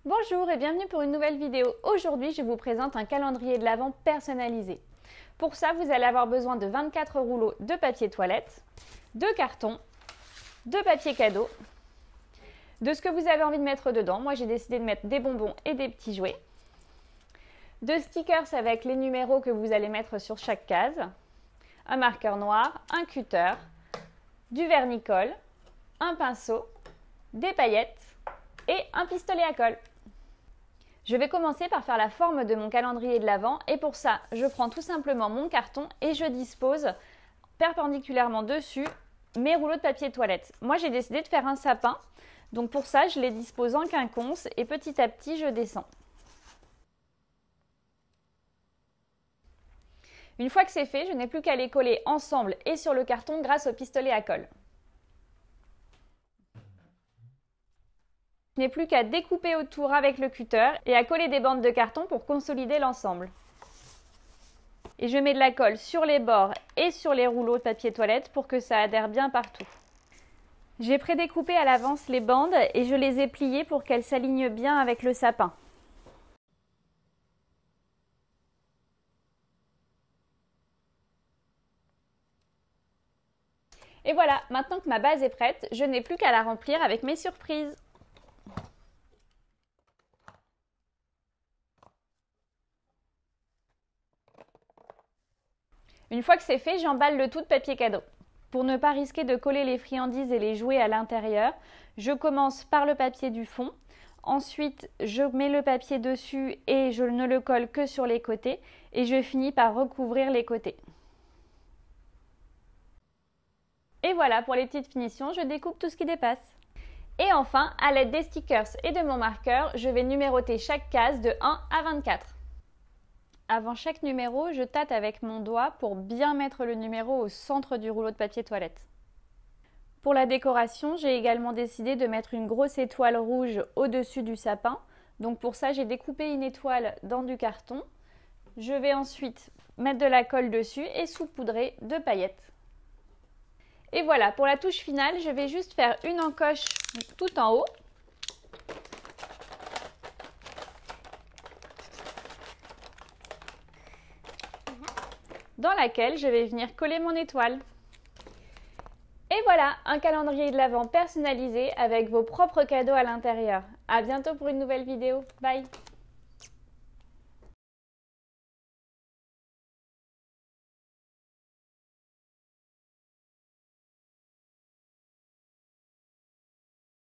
Bonjour et bienvenue pour une nouvelle vidéo. Aujourd'hui, je vous présente un calendrier de l'Avent personnalisé. Pour ça, vous allez avoir besoin de 24 rouleaux de papier toilette, de carton, de papier cadeau, de ce que vous avez envie de mettre dedans. Moi, j'ai décidé de mettre des bonbons et des petits jouets, de stickers avec les numéros que vous allez mettre sur chaque case, un marqueur noir, un cutter, du vernis-colle, un pinceau, des paillettes et un pistolet à colle. Je vais commencer par faire la forme de mon calendrier de l'Avent et pour ça, je prends tout simplement mon carton et je dispose perpendiculairement dessus mes rouleaux de papier toilette. Moi, j'ai décidé de faire un sapin, donc pour ça, je les dispose en quinconce et petit à petit, je descends. Une fois que c'est fait, je n'ai plus qu'à les coller ensemble et sur le carton grâce au pistolet à colle. Je n'ai plus qu'à découper autour avec le cutter et à coller des bandes de carton pour consolider l'ensemble. Et je mets de la colle sur les bords et sur les rouleaux de papier toilette pour que ça adhère bien partout. J'ai prédécoupé à l'avance les bandes et je les ai pliées pour qu'elles s'alignent bien avec le sapin. Et voilà, maintenant que ma base est prête, je n'ai plus qu'à la remplir avec mes surprises. Une fois que c'est fait, j'emballe le tout de papier cadeau. Pour ne pas risquer de coller les friandises et les jouets à l'intérieur, je commence par le papier du fond. Ensuite, je mets le papier dessus et je ne le colle que sur les côtés. Et je finis par recouvrir les côtés. Et voilà, pour les petites finitions, je découpe tout ce qui dépasse. Et enfin, à l'aide des stickers et de mon marqueur, je vais numéroter chaque case de 1 à 24. Avant chaque numéro, je tâte avec mon doigt pour bien mettre le numéro au centre du rouleau de papier toilette. Pour la décoration, j'ai également décidé de mettre une grosse étoile rouge au-dessus du sapin. Donc pour ça, j'ai découpé une étoile dans du carton. Je vais ensuite mettre de la colle dessus et saupoudrer de paillettes. Et voilà, pour la touche finale, je vais juste faire une encoche tout en haut. Dans laquelle je vais venir coller mon étoile. Et voilà, un calendrier de l'Avent personnalisé avec vos propres cadeaux à l'intérieur. À bientôt pour une nouvelle vidéo. Bye!